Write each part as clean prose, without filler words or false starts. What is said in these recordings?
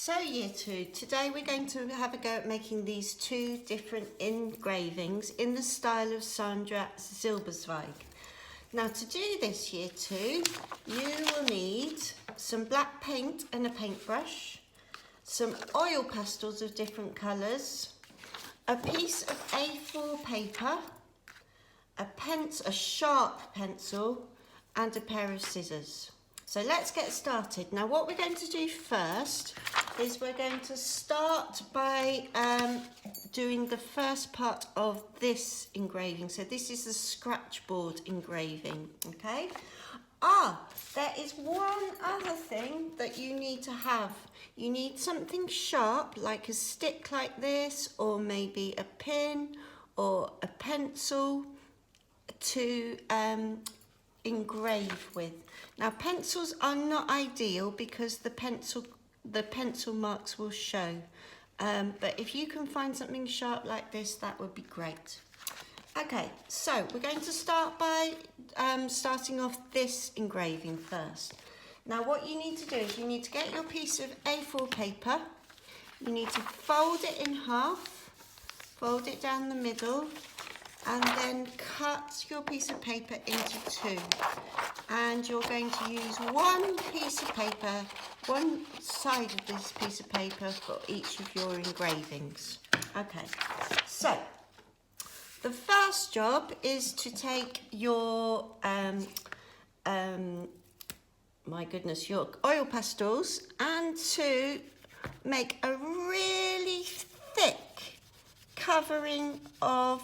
So year 2, today we're going to have a go at making these two different engravings in the style of Sandra Silberzweig. Now to do this year 2, you will need some black paint and a paintbrush, some oil pastels of different colours, a piece of A4 paper, a sharp pencil and a pair of scissors. So let's get started. Now what we're going to do first is we're going to start by doing the first part of this engraving. So this is the scratch board engraving, okay? There is one other thing that you need to have. You need something sharp like a stick like this, or maybe a pin or a pencil to engrave with. Now pencils are not ideal because the pencil marks will show, but if you can find something sharp like this, that would be great. Okay, so we're going to start by starting off this engraving first. Now what you need to do is you need to get your piece of A4 paper, you need to fold it in half, fold it down the middle, and then cut your piece of paper into two. And you're going to use one piece of paper, one side of this piece of paper for each of your engravings. Okay, so the first job is to take your, your oil pastels and to make a really thick covering of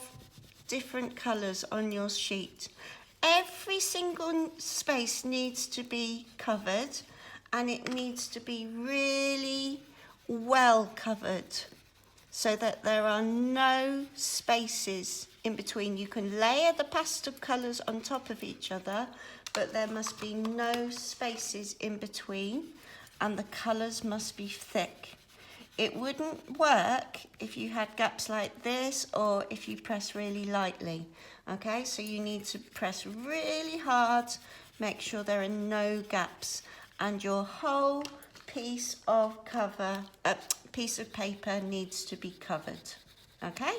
different colours on your sheet. Every single space needs to be covered, and it needs to be really well covered so that there are no spaces in between. You can layer the pastel colours on top of each other, but there must be no spaces in between, and the colours must be thick. It wouldn't work if you had gaps like this or if you press really lightly. Okay, so you need to press really hard, make sure there are no gaps, and your whole piece of paper needs to be covered. Okay,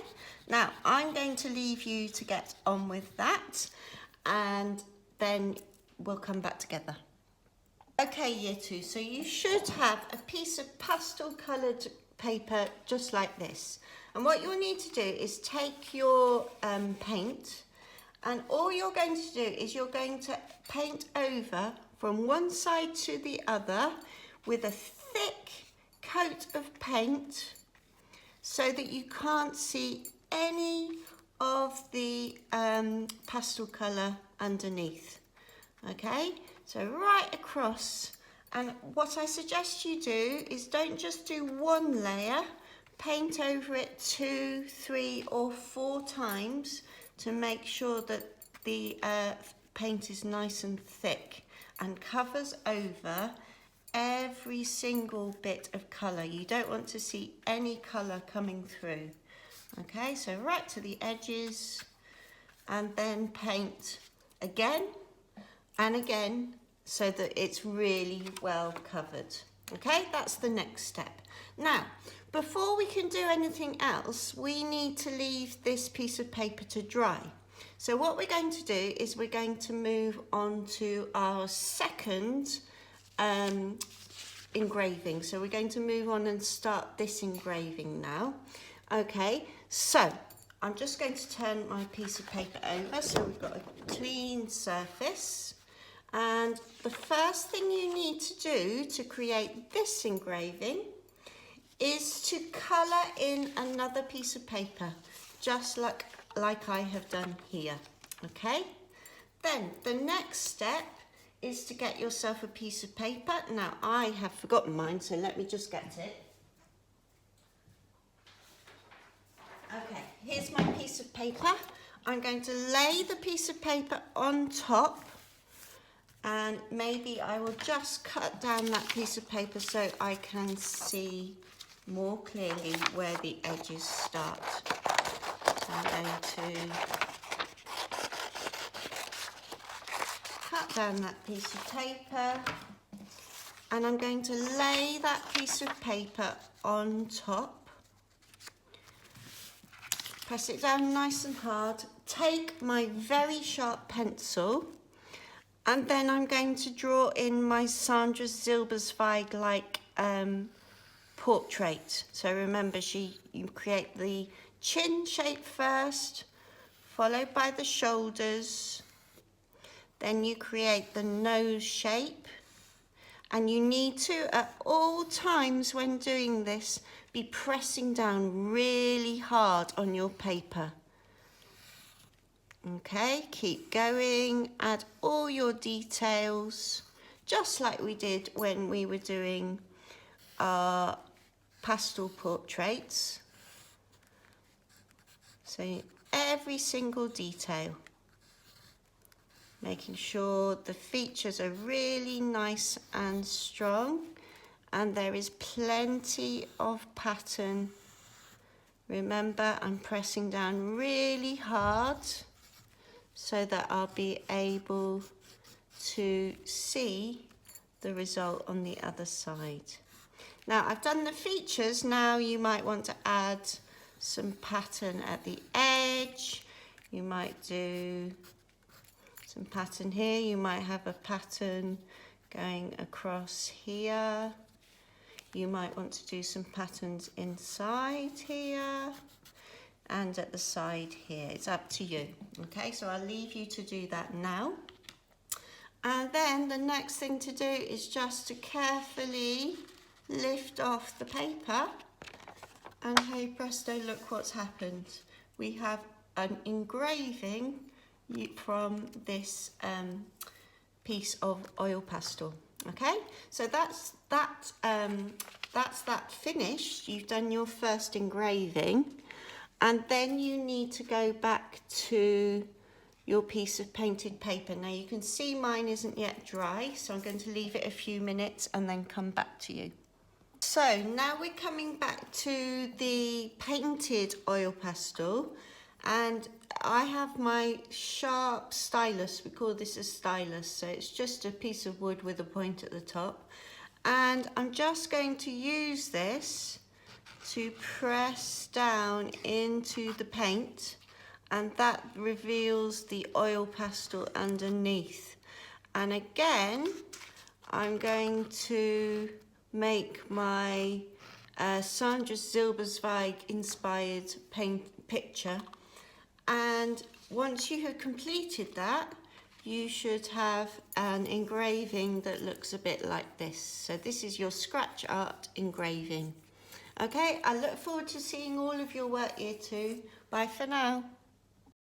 now I'm going to leave you to get on with that, and then we'll come back together. Okay, year 2, so you should have a piece of pastel coloured paper just like this. And what you'll need to do is take your paint, and all you're going to do is you're going to paint over from one side to the other with a thick coat of paint so that you can't see any of the pastel colour underneath. Okay? So right across, and what I suggest you do is don't just do one layer, paint over it 2, 3 or 4 times to make sure that the paint is nice and thick and covers over every single bit of colour. You don't want to see any colour coming through. Okay, so right to the edges, and then paint again and again so that it's really well covered. Okay, that's the next step. Now, before we can do anything else, we need to leave this piece of paper to dry. So what we're going to do is we're going to move on to our second engraving. So we're going to move on and start this engraving now. Okay, so I'm just going to turn my piece of paper over so we've got a clean surface. And the first thing you need to do to create this engraving is to colour in another piece of paper, just like I have done here, okay? Then the next step is to get yourself a piece of paper. Now I have forgotten mine, so let me just get it. Okay, here's my piece of paper. I'm going to lay the piece of paper on top, and maybe I will just cut down that piece of paper so I can see more clearly where the edges start. So I'm going to cut down that piece of paper and I'm going to lay that piece of paper on top. Press it down nice and hard. Take my very sharp pencil, and then I'm going to draw in my Sandra Zilberzweig-like portrait. So remember, you create the chin shape first, followed by the shoulders. Then you create the nose shape. And you need to, at all times when doing this, be pressing down really hard on your paper. Okay, keep going, add all your details, just like we did when we were doing our pastel portraits. So every single detail, making sure the features are really nice and strong, and there is plenty of pattern. Remember, I'm pressing down really hard so that I'll be able to see the result on the other side. Now I've done the features. Now you might want to add some pattern at the edge. You might do some pattern here. You might have a pattern going across here. You might want to do some patterns inside here and at the side here. It's up to you. Okay, so I'll leave you to do that now. And then the next thing to do is just to carefully lift off the paper, and hey presto, look what's happened. We have an engraving from this piece of oil pastel. Okay, so that's that finished. You've done your first engraving, and then you need to go back to your piece of painted paper. Now you can see mine isn't yet dry, so I'm going to leave it a few minutes and then come back to you. So now we're coming back to the painted oil pastel, and I have my sharp stylus. We call this a stylus, so it's just a piece of wood with a point at the top, and I'm just going to use this to press down into the paint, and that reveals the oil pastel underneath. And again, I'm going to make my Sandra Zilberzweig inspired paint picture, and once you have completed that, you should have an engraving that looks a bit like this. So this is your scratch art engraving. Okay, I look forward to seeing all of your work here too. Bye for now.